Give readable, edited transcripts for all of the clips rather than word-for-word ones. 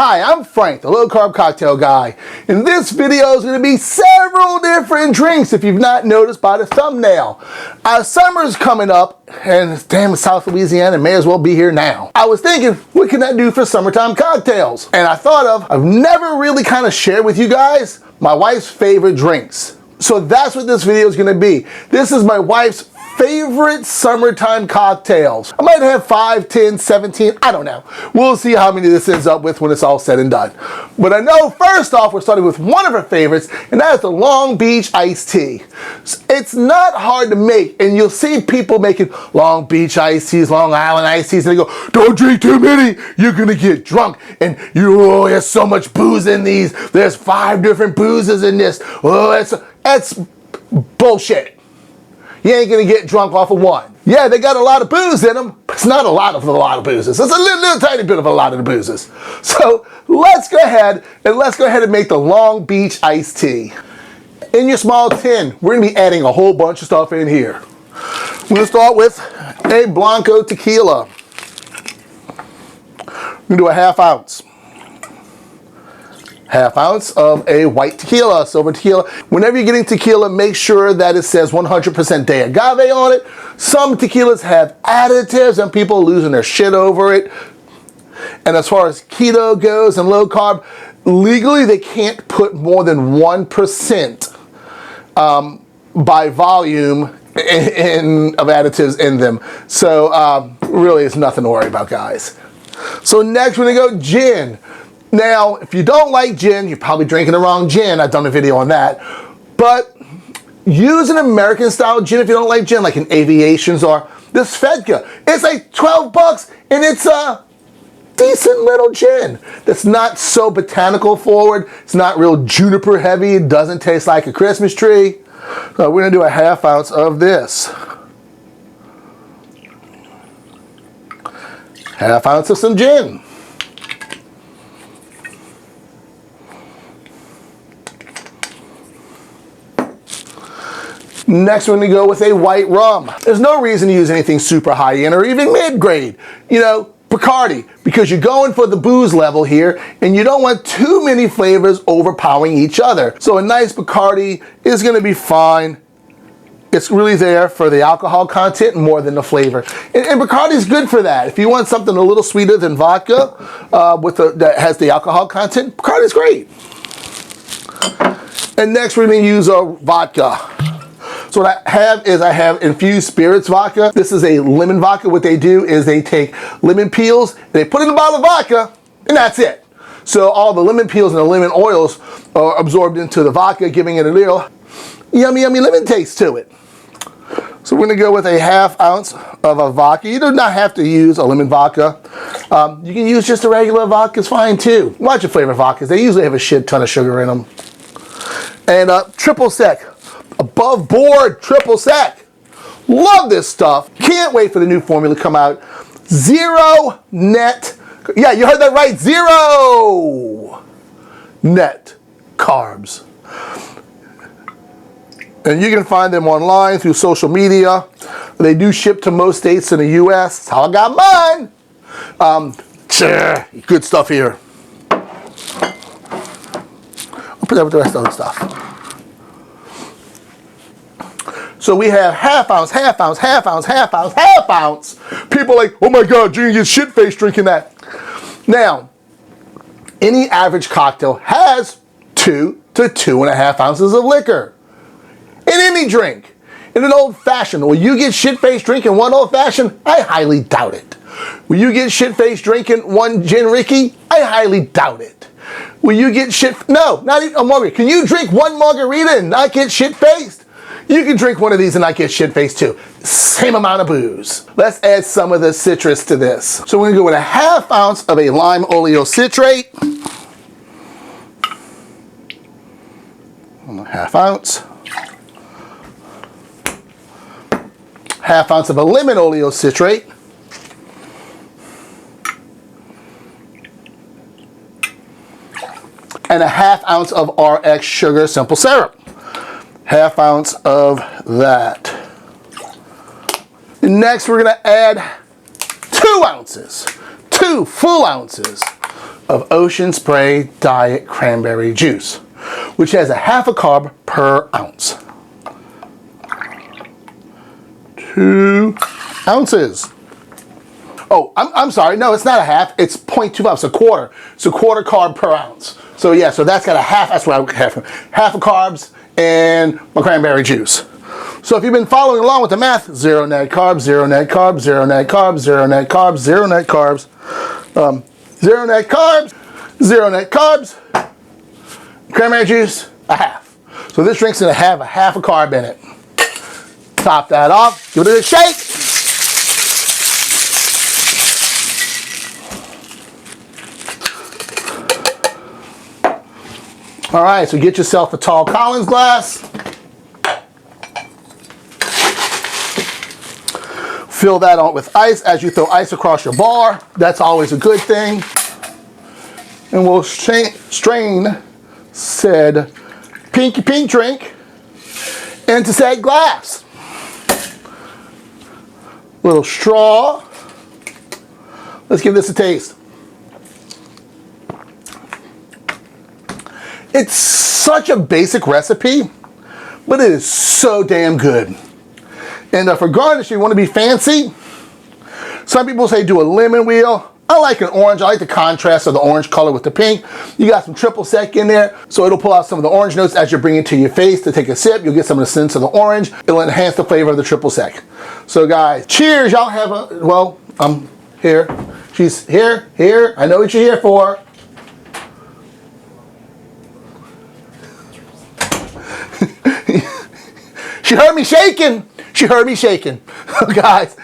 Hi, I'm Frank, the low-carb cocktail guy. In this video is going to be several different drinks, if you've not noticed by the thumbnail. Summer's coming up, and damn, it's South Louisiana, may as well be here now. I was thinking, what can I do for summertime cocktails? And I thought I've never really kind of shared with you guys my wife's favorite drinks. So that's what this video is going to be. This is my wife's favorite summertime cocktails. I might have 5, 10, 17, I don't know. We'll see how many this ends up with when it's all said and done. But I know first off, we're starting with one of her favorites, and that is the Long Beach iced tea. It's not hard to make, and you'll see people making Long Beach iced teas, Long Island iced teas, and they go, don't drink too many, you're gonna get drunk, and there's so much booze in these, there's 5 different boozes in this. Oh, that's bullshit. You ain't gonna get drunk off of one. Yeah, they got a lot of booze in them, but it's not a lot of boozes. It's a little tiny bit of a lot of the boozes. So let's go ahead and make the Long Beach iced tea. In your small tin, we're gonna be adding a whole bunch of stuff in here. We're gonna start with a Blanco tequila. We're gonna do a ½ ounce. ½ ounce of a white tequila, silver tequila. Whenever you're getting tequila, make sure that it says 100% de agave on it. Some tequilas have additives and people are losing their shit over it. And as far as keto goes and low carb, legally they can't put more than 1% by volume of additives in them. So really it's nothing to worry about, guys. So next we're gonna go gin. Now, if you don't like gin, you're probably drinking the wrong gin. I've done a video on that. But use an American style gin if you don't like gin, like an Aviations or this Fedka. It's like 12 bucks and it's a decent little gin that's not so botanical forward. It's not real juniper heavy. It doesn't taste like a Christmas tree. So we're gonna do a ½ ounce of this. ½ ounce of some gin. Next, we're gonna go with a white rum. There's no reason to use anything super high end or even mid-grade. You know, Bacardi, because you're going for the booze level here and you don't want too many flavors overpowering each other. So a nice Bacardi is gonna be fine. It's really there for the alcohol content more than the flavor. And Bacardi is good for that. If you want something a little sweeter than vodka that has the alcohol content, Bacardi is great. And next, we're gonna use a vodka. So what I have infused spirits vodka. This is a lemon vodka. What they do is they take lemon peels, they put it in a bottle of vodka, and that's it. So all the lemon peels and the lemon oils are absorbed into the vodka, giving it a little yummy, yummy lemon taste to it. So we're gonna go with a ½ ounce of a vodka. You do not have to use a lemon vodka. You can use just a regular vodka, it's fine too. Watch your favorite vodkas. They usually have a shit ton of sugar in them. And triple sec. Above board triple sec. Love this stuff. Can't wait for the new formula to come out. 0 net. Yeah, you heard that right. 0 net carbs. And you can find them online through social media. They do ship to most states in the US. That's how I got mine. Good stuff here. I'll put that with the rest of the stuff. So we have ½ ounce, ½ ounce, ½ ounce, ½ ounce, ½ ounce. People are like, oh my God, you're gonna get shit-faced drinking that. Now, any average cocktail has 2 to 2.5 ounces of liquor. In any drink. In an old-fashioned, will you get shit-faced drinking one old-fashioned? I highly doubt it. Will you get shit-faced drinking one gin Ricky? I highly doubt it. Will you get no, not even a margarita. Can you drink one margarita and not get shit-faced? You can drink one of these and not get shit-faced too. Same amount of booze. Let's add some of the citrus to this. So we're gonna go with a ½ ounce of a lime oleocitrate. ½ ounce. ½ ounce of a lemon oleocitrate. And a ½ ounce of RXSugar simple syrup. ½ ounce of that. Next, we're gonna add 2 ounces, 2 full ounces of Ocean Spray Diet Cranberry Juice, which has a half a carb per ounce. 2 ounces. Oh, I'm sorry. No, it's not a half. It's 0.25. It's a quarter. It's a quarter carb per ounce. So yeah, so that's got a half. That's what I have. Half of carbs and my cranberry juice. So if you've been following along with the math, 0 net carbs, 0 net carbs, 0 net carbs, 0 net carbs, 0 net carbs, 0 net carbs, 0 net carbs, cranberry juice, a half. So this drink's gonna have a half a carb in it. Top that off, give it a shake. All right, so get yourself a tall Collins glass. Fill that on with ice as you throw ice across your bar. That's always a good thing. And we'll strain said pinky pink drink into said glass. Little straw. Let's give this a taste. It's such a basic recipe, but it is so damn good. And for garnish, you want to be fancy. Some people say do a lemon wheel. I like an orange. I like the contrast of the orange color with the pink. You got some triple sec in there, so it'll pull out some of the orange notes as you bring it to your face to take a sip. You'll get some of the scents of the orange. It'll enhance the flavor of the triple sec. So guys, cheers. Y'all have a, well, I'm here. She's here. I know what you're here for. She heard me shaking. She heard me shaking. Guys,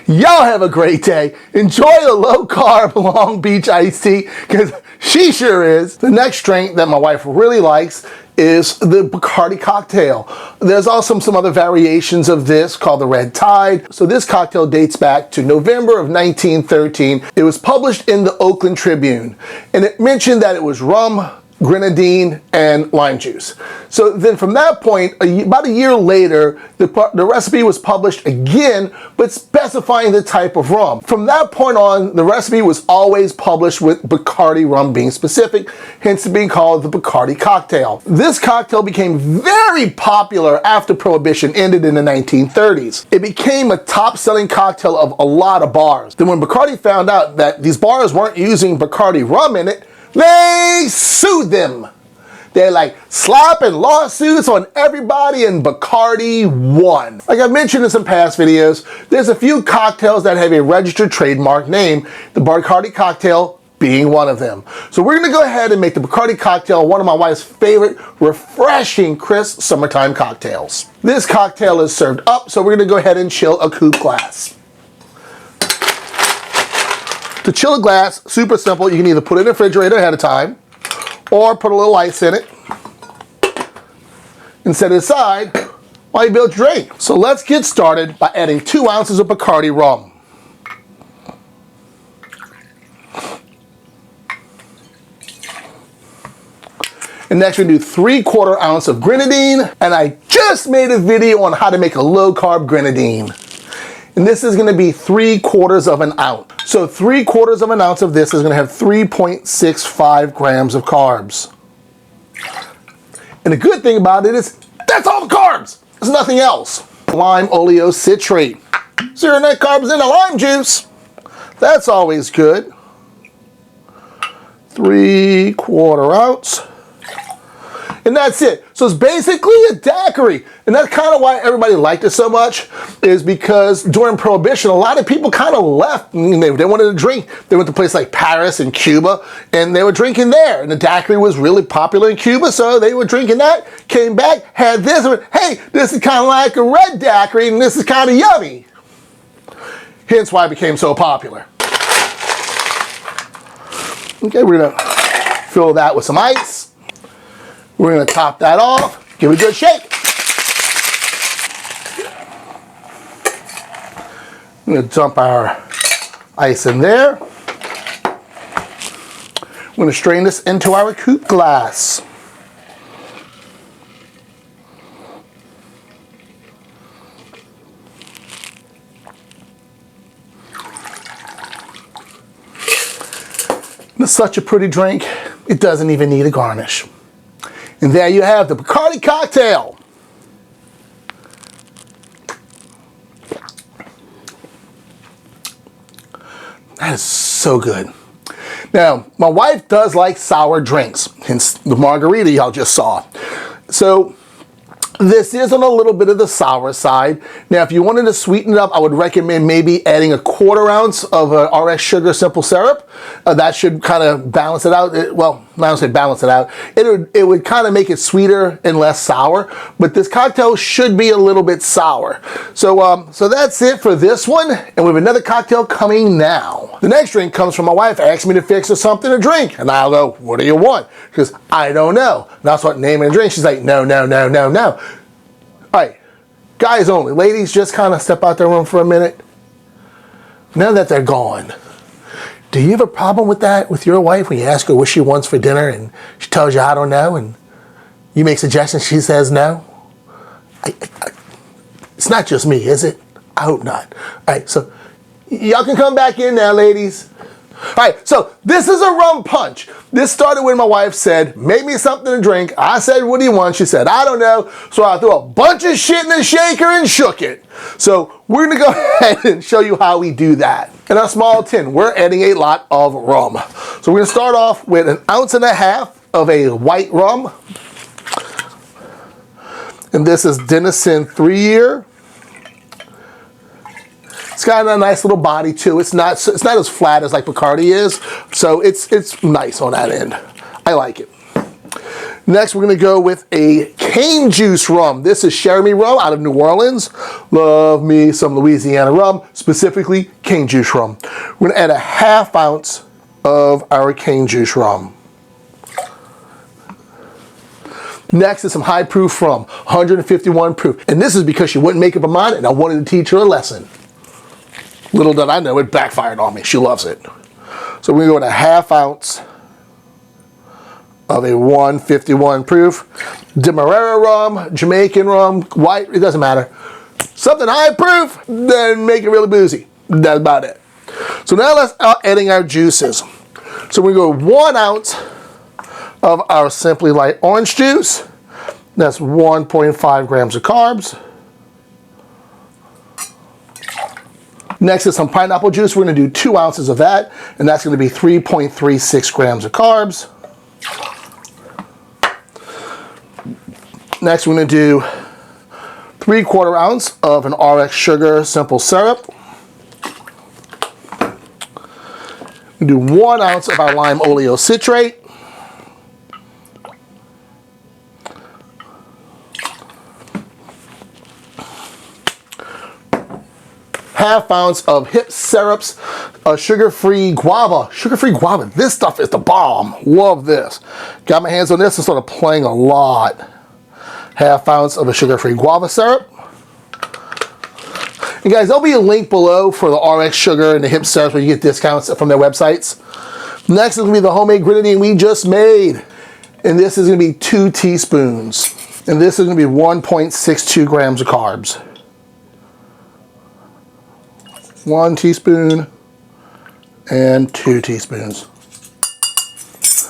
y'all have a great day. Enjoy the low carb Long Beach iced tea, because she sure is. The next drink that my wife really likes is the Bacardi Cocktail. There's also some other variations of this called the Red Tide. So this cocktail dates back to November of 1913. It was published in the Oakland Tribune, and it mentioned that it was rum, grenadine, and lime juice. So then from that point, about a year later, the recipe was published again, but specifying the type of rum. From that point on, the recipe was always published with Bacardi rum being specific, hence it being called the Bacardi Cocktail. This cocktail became very popular after Prohibition ended in the 1930s. It became a top-selling cocktail of a lot of bars. Then when Bacardi found out that these bars weren't using Bacardi rum in it, they sued them. They're like slapping lawsuits on everybody, and Bacardi won. Like I've mentioned in some past videos, there's a few cocktails that have a registered trademark name, the Bacardi Cocktail being one of them. So we're gonna go ahead and make the Bacardi Cocktail one of my wife's favorite, refreshing, crisp summertime cocktails. This cocktail is served up, so we're gonna go ahead and chill a coupe glass. To chill a glass, super simple. You can either put it in the refrigerator ahead of time or put a little ice in it and set it aside while you build your drink. So let's get started by adding 2 ounces of Bacardi rum. And next we do 3/4 ounce of grenadine. And I just made a video on how to make a low carb grenadine. And this is gonna be 3/4 of an ounce. So 3/4 of an ounce of this is gonna have 3.65 grams of carbs. And the good thing about it is, that's all the carbs. There's nothing else. Lime oleocitrate. 0 net carbs in the lime juice. That's always good. 3/4 ounce. And that's it. So it's basically a daiquiri. And that's kind of why everybody liked it so much, is because during Prohibition, a lot of people kind of left. They wanted to drink. They went to places like Paris and Cuba, and they were drinking there. And the daiquiri was really popular in Cuba, so they were drinking that, came back, had this, and went, hey, this is kind of like a red daiquiri, and this is kind of yummy. Hence why it became so popular. Okay, we're gonna fill that with some ice. We're gonna top that off, give it a good shake. I'm gonna dump our ice in there. I'm gonna strain this into our coupe glass. The Such a pretty drink, it doesn't even need a garnish. And there you have the Bacardi Cocktail. That is so good. Now, my wife does like sour drinks, hence the margarita y'all just saw. So this is on a little bit of the sour side. Now, if you wanted to sweeten it up, I would recommend maybe adding a 1/4 ounce of RXSugar simple syrup. That should kind of balance it out. Well, I don't say balance it out. It would kind of make it sweeter and less sour. But this cocktail should be a little bit sour. So, so that's it for this one. And we have another cocktail coming now. The next drink comes from my wife. Asked me to fix her something to drink, and I'll go, "What do you want?" She goes, "I don't know." And I start naming a drink. She's like, "No, no, no, no, no." All right, guys only. Ladies, just kind of step out their room for a minute. Now that they're gone, do you have a problem with that with your wife when you ask her what she wants for dinner and she tells you, "I don't know," and you make suggestions, she says no? It's not just me, is it? I hope not. All right, so y'all can come back in now, ladies. All right, so this is a rum punch. This started when my wife said, "Make me something to drink." I said, "What do you want?" She said, "I don't know." So I threw a bunch of shit in the shaker and shook it. So we're gonna go ahead and show you how we do that. In our small tin, we're adding a lot of rum. So we're gonna start off with 1.5 ounces of a white rum. And this is Denison 3-year. It's got a nice little body too. It's not as flat as like Bacardi is, so it's nice on that end. I like it. Next, we're gonna go with a cane juice rum. This is Cherami rum out of New Orleans. Love me some Louisiana rum, specifically cane juice rum. We're gonna add a 1/2 ounce of our cane juice rum. Next is some high proof rum, 151 proof. And this is because she wouldn't make up her mind and I wanted to teach her a lesson. Little did I know, it backfired on me. She loves it. So we're going to go with a 1/2 ounce of a 151 proof. Demerara rum, Jamaican rum, white, it doesn't matter. Something high proof, then make it really boozy. That's about it. So now let's adding our juices. So we go 1 ounce of our Simply Light orange juice. That's 1.5 grams of carbs. Next is some pineapple juice. We're going to do 2 ounces of that, and that's going to be 3.36 grams of carbs. Next, we're going to do 3/4 ounce of an RXSugar simple syrup. We do 1 ounce of our lime oleocitrate. 1/2 ounce of Hip Syrups, sugar-free guava. Sugar-free guava. This stuff is the bomb. Love this. Got my hands on this and started playing a lot. 1/2 ounce of a sugar-free guava syrup. And guys, there'll be a link below for the RXSugar and the Hip Syrups where you get discounts from their websites. Next is going to be the homemade grenadine we just made. And this is going to be 2 teaspoons. And this is going to be 1.62 grams of carbs. 1 teaspoon and 2 teaspoons.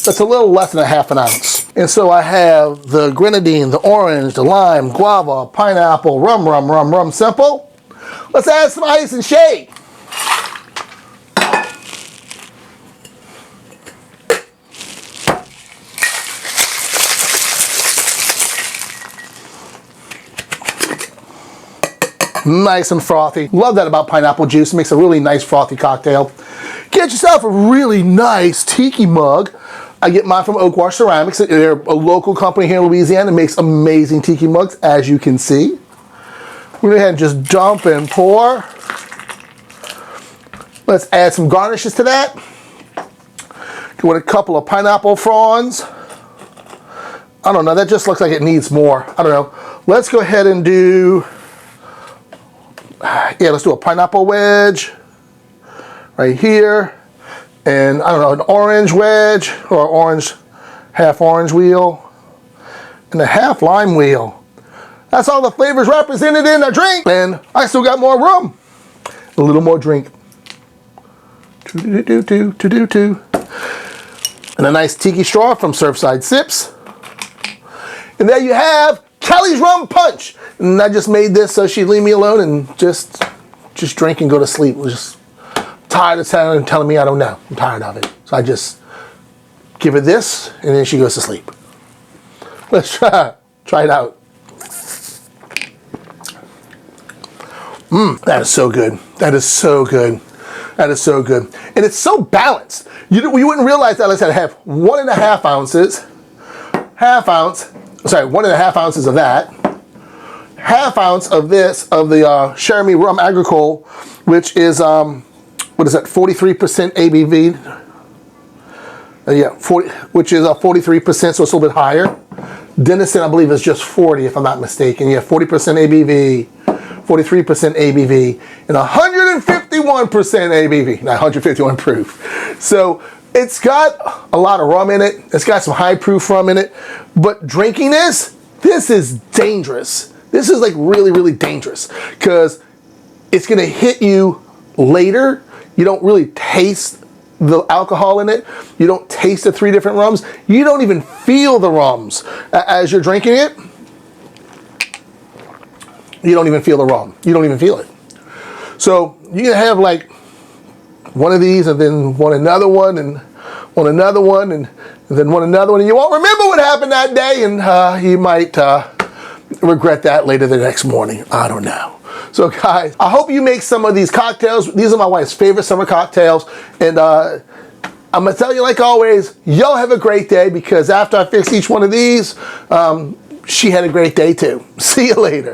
That's a little less than 1/2 ounce. And so I have the grenadine, the orange, the lime, guava, pineapple, rum simple. Let's add some ice and shake. Nice and frothy. Love that about pineapple juice. It makes a really nice frothy cocktail. Get yourself a really nice tiki mug. I get mine from Oak Wash Ceramics. They're a local company here in Louisiana that makes amazing tiki mugs, as you can see. We're going to go ahead and just dump and pour. Let's add some garnishes to that. Go with a couple of pineapple fronds. I don't know, that just looks like it needs more. I don't know. Let's go ahead and do, let's do a pineapple wedge right here. And I don't know, an orange wedge or orange, half orange wheel and a half lime wheel. That's all the flavors represented in the drink. And I still got more rum. A little more drink. And a nice tiki straw from Surfside Sips. And there you have Kelly's Rum Punch. And I just made this so she'd leave me alone and just drink and go to sleep. I'm just tired of telling me I don't know. I'm tired of it. So I just give her this and then she goes to sleep. Let's try it out. That is so good. That is so good. That is so good. And it's so balanced. You wouldn't realize that. Like I said, I have 1.5 ounces, 1.5 ounces of that, 1/2 ounce of this, of the Sherry Rum Agricole, which is, what is that, 43% ABV? Yeah, which is 43%, so it's a little bit higher. Denison, I believe, is just 40, if I'm not mistaken. Yeah, 40% ABV, 43% ABV, and 151% ABV, not 151 proof. So it's got a lot of rum in it. It's got some high proof rum in it. But drinking this is dangerous. This is like really, really dangerous because it's going to hit you later. You don't really taste the alcohol in it. You don't taste the 3 different rums. You don't even feel the rums as you're drinking it. You don't even feel the rum. You don't even feel it. So you can have like one of these and then another one and another one and then another one, and you won't remember what happened that day, and you might regret that later the next morning. I don't know. So guys, I hope you make some of these cocktails. These are my wife's favorite summer cocktails, and I'm gonna tell you, like always, y'all have a great day, because after I fix each one of these, she had a great day too. See you later.